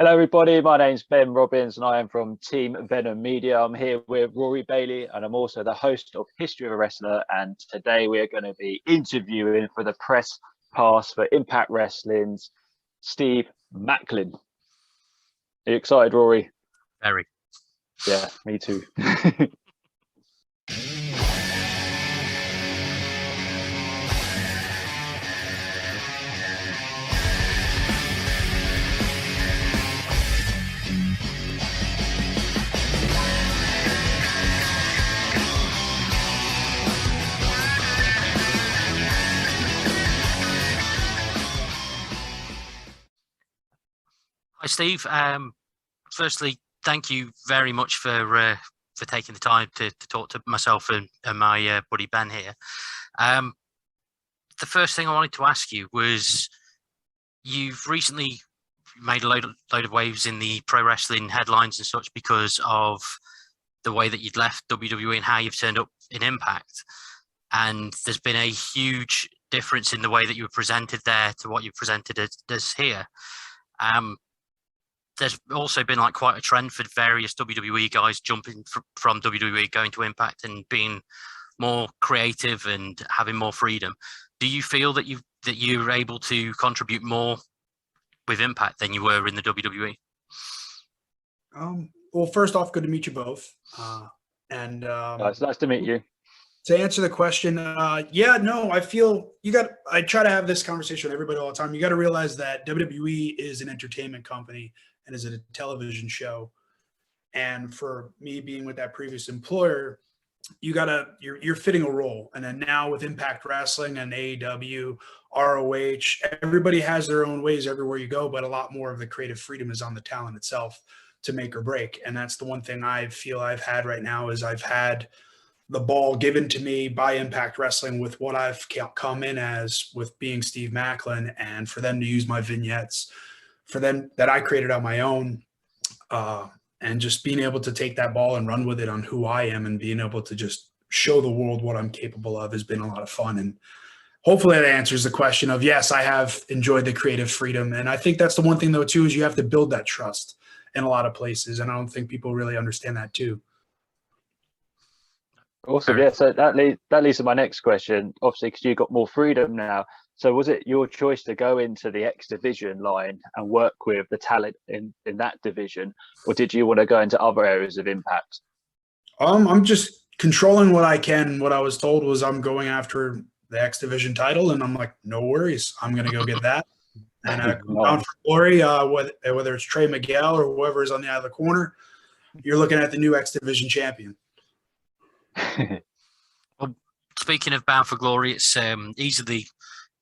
Hello, everybody. My name's Ben Robbins, and I am from Team Venom Media. I'm here with Rory Bailey, and I'm also the host of History of a Wrestler. And today we are going to be interviewing for the press pass for Impact Wrestling's Steve Maclin. Are you excited, Rory? Very. Yeah, me too. Hi, Steve. Firstly, thank you very much for taking the time to talk to myself and my buddy Ben here. The first thing I wanted to ask you was, you've recently made a load of waves in the pro wrestling headlines and such because of the way that you'd left WWE and how you've turned up in Impact. And there's been a huge difference in the way that you were presented there to what you presented as here. There's also been like quite a trend for various WWE guys jumping from WWE going to Impact and being more creative and having more freedom. Do you feel that you're able to contribute more with Impact than you were in the WWE? Well, first off, good to meet you both. It's nice to meet you. To answer the question, I feel I try to have this conversation with everybody all the time. You got to realize that WWE is an entertainment company and is a television show. And for me being with that previous employer, you're fitting a role. And then now with Impact Wrestling and AEW, ROH, everybody has their own ways everywhere you go, but a lot more of the creative freedom is on the talent itself to make or break. And that's the one thing I feel I've had right now is I've had the ball given to me by Impact Wrestling with what I've come in as with being Steve Maclin, and for them to use my vignettes for them that I created on my own, and just being able to take that ball and run with it on who I am and being able to just show the world what I'm capable of has been a lot of fun. And hopefully that answers the question of, yes, I have enjoyed the creative freedom. And I think that's the one thing though, too, is you have to build that trust in a lot of places. And I don't think people really understand that too. Awesome. Yeah. So that leads to my next question. Obviously, because you've got more freedom now. So was it your choice to go into the X division line and work with the talent in that division, or did you want to go into other areas of Impact? I'm just controlling what I can. What I was told was I'm going after the X division title, and I'm like, no worries, I'm going to go get that. And come down for glory, whether it's Trey Miguel or whoever is on the other corner, you're looking at the new X division champion. Well, speaking of Bound for Glory, it's easily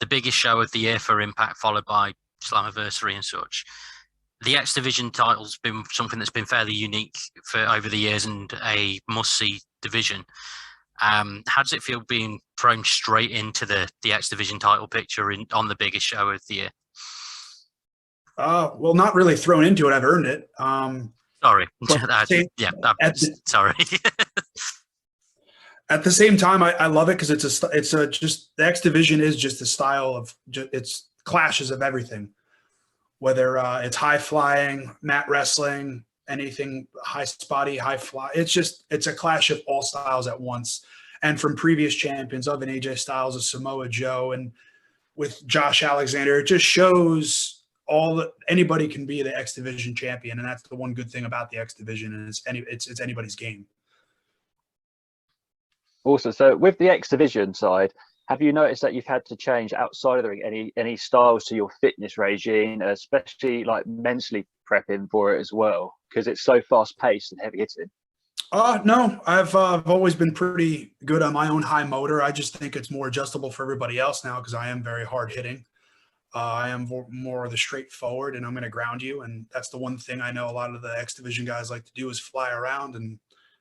the biggest show of the year for Impact, followed by Slammiversary and such. The X Division title's been something that's been fairly unique for over the years and a must-see division. How does it feel being thrown straight into the X Division title picture on the biggest show of the year? Well, not really thrown into it. I've earned it. Sorry. Sorry. At the same time, I love it because it's just the X Division is just a style of it's clashes of everything, whether it's high flying, mat wrestling, anything high spotty, high fly. It's a clash of all styles at once, and from previous champions of an AJ Styles, a Samoa Joe, and with Josh Alexander, it just shows anybody can be the X Division champion, and that's the one good thing about the X Division, and it's anybody's game. Also, so with the X Division side, have you noticed that you've had to change outside of the ring any styles to your fitness regime, especially like mentally prepping for it as well, because it's so fast paced and heavy hitting? No, I've always been pretty good on my own high motor. I just think it's more adjustable for everybody else now because I am very hard hitting. I am more of the straightforward, and I'm going to ground you, and that's the one thing I know a lot of the X Division guys like to do is fly around, and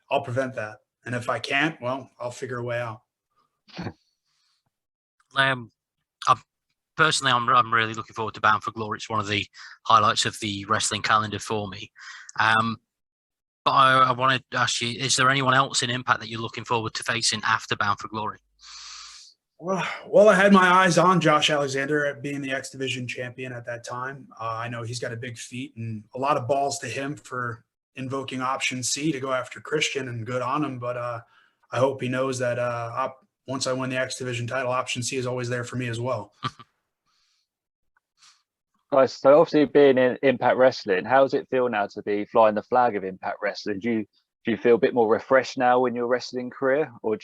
I'll prevent that. And if I can't, well, I'll figure a way out. Personally, I'm really looking forward to Bound for Glory. It's one of the highlights of the wrestling calendar for me. But I want to ask you, is there anyone else in Impact that you're looking forward to facing after Bound for Glory? Well, I had my eyes on Josh Alexander being the X Division champion at that time. I know he's got a big feat and a lot of balls to him for invoking option C to go after Christian, and good on him. But I hope he knows that once I win the X Division title, option C is always there for me as well. Nice. So obviously being in Impact Wrestling, how does it feel now to be flying the flag of Impact Wrestling? Do you feel a bit more refreshed now in your wrestling career, or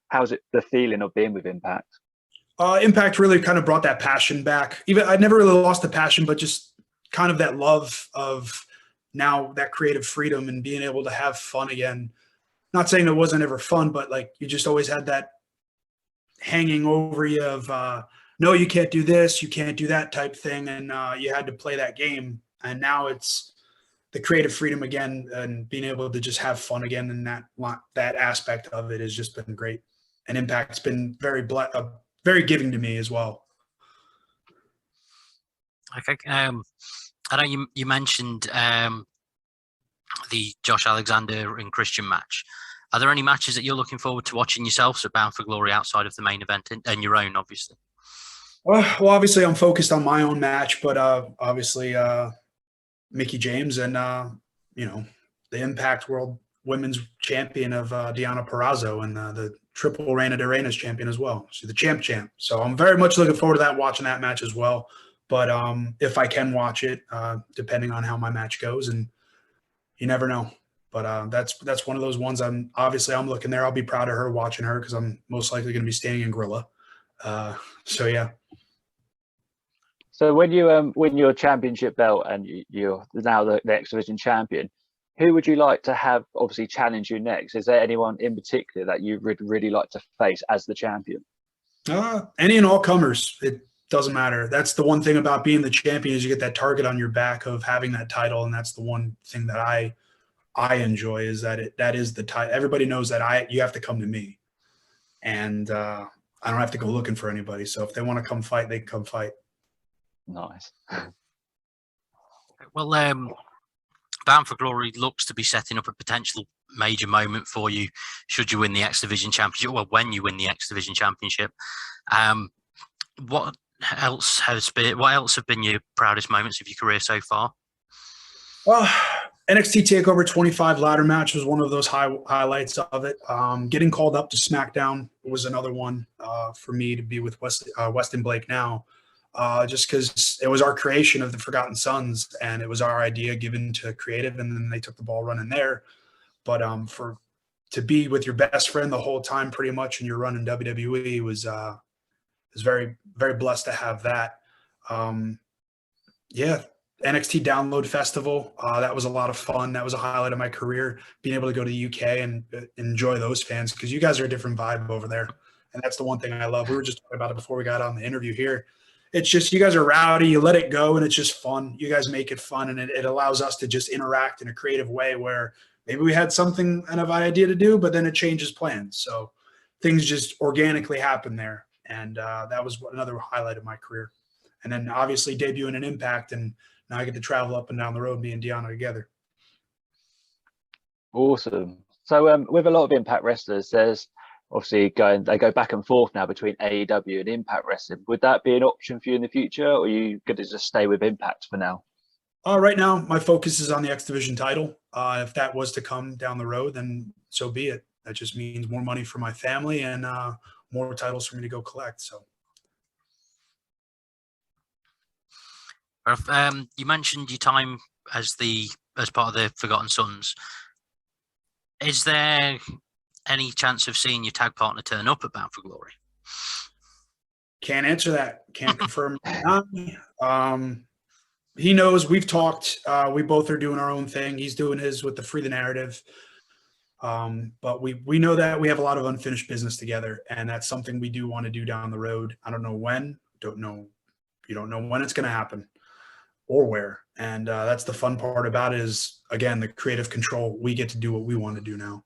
how's it the feeling of being with Impact? Impact really kind of brought that passion back. Even I never really lost the passion, but just kind of that love of now that creative freedom and being able to have fun again. Not saying it wasn't ever fun, but like you just always had that hanging over you of no, you can't do this, you can't do that type thing, and you had to play that game. And now it's the creative freedom again, and being able to just have fun again, and that aspect of it has just been great. And Impact's been very giving to me as well. Okay. I know you mentioned the Josh Alexander and Christian match. Are there any matches that you're looking forward to watching yourself, so Bound for Glory, outside of the main event and your own, obviously? Well, obviously I'm focused on my own match, but obviously Mickie James and the Impact World Women's Champion of Deonna Purrazzo, and the triple Reina de Reinas champion as well. She's the champ. So I'm very much looking forward to that, watching that match as well. But if I can watch it, depending on how my match goes, and you never know. But that's one of those ones I'm looking there. I'll be proud of her, watching her, because I'm most likely going to be staying in Gorilla. So yeah. So when you win your championship belt and you're now the X Division champion, who would you like to have obviously challenge you next? Is there anyone in particular that you would really like to face as the champion? Any and all comers. It doesn't matter. That's the one thing about being the champion, is you get that target on your back of having that title, and that's the one thing that I enjoy, is that is the title. Everybody knows that you have to come to me, and I don't have to go looking for anybody. So if they want to come fight, they can come fight. Nice. Well, Bound for Glory looks to be setting up a potential major moment for you should you win the X Division Championship. Well, when you win the X Division Championship, what else have been your proudest moments of your career so far? Well, NXT TakeOver 25 ladder match was one of those highlights of it. Getting called up to SmackDown was another one for me, to be with Weston Blake now. Just because it was our creation of the Forgotten Sons, and it was our idea given to creative, and then they took the ball running there. But to be with your best friend the whole time, pretty much, and you're running WWE, was very, very blessed to have that. Yeah, NXT Download Festival, that was a lot of fun. That was a highlight of my career, being able to go to the UK and enjoy those fans, because you guys are a different vibe over there, and that's the one thing I love. We were just talking about it before we got on the interview here. It's just, you guys are rowdy, you let it go, and it's just fun. You guys make it fun, and it allows us to just interact in a creative way where maybe we had something, an idea to do, but then it changes plans. So things just organically happen there. And that was another highlight of my career. And then obviously debuting an Impact, and now I get to travel up and down the road, me and Deonna together. Awesome. So with a lot of Impact wrestlers, there's obviously they go back and forth now between AEW and Impact Wrestling. Would that be an option for you in the future, or are you going to just stay with Impact for now? Right now, my focus is on the X Division title. If that was to come down the road, then so be it. That just means more money for my family and more titles for me to go collect. So, you mentioned your time as part of the Forgotten Sons. Is there any chance of seeing your tag partner turn up at Bound for Glory? Can't answer that. Can't confirm. He knows. We've talked. We both are doing our own thing. He's doing his with the Free the Narrative. But we know that we have a lot of unfinished business together, and that's something we do want to do down the road. I don't know when. You don't know when it's going to happen or where. And that's the fun part about it, is, again, the creative control. We get to do what we want to do now.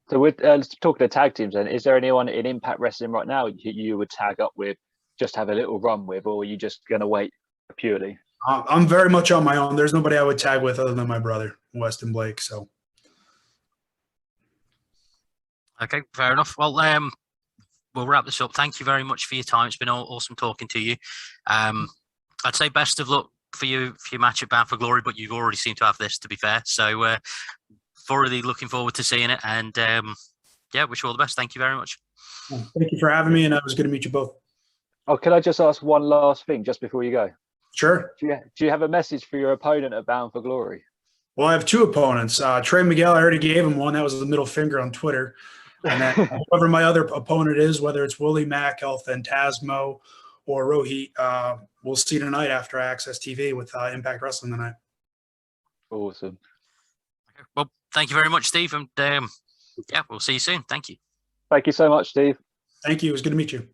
So with talking to tag teams, then, is there anyone in Impact Wrestling right now you would tag up with, just have a little run with, or are you just going to wait purely? I'm very much on my own. There's nobody I would tag with other than my brother, Weston Blake. So, okay, fair enough. Well, we'll wrap this up. Thank you very much for your time. It's been awesome talking to you. I'd say best of luck for your match at Bound for Glory, but you've already seemed to have this, to be fair. So thoroughly looking forward to seeing it, and wish you all the best. Thank you very much. Thank you for having me, and it was good to meet you both. Oh, can I just ask one last thing just before you go? Sure. Do you have a message for your opponent at Bound for Glory? Well, I have two opponents. Trey Miguel, I already gave him one. That was the middle finger on Twitter. And then whoever my other opponent is, whether it's Willie Mack, El Phantasmo, or Rohit, we'll see tonight after Access TV with Impact Wrestling tonight. Awesome. Well, thank you very much, Steve. And we'll see you soon. Thank you. Thank you so much, Steve. Thank you. It was good to meet you.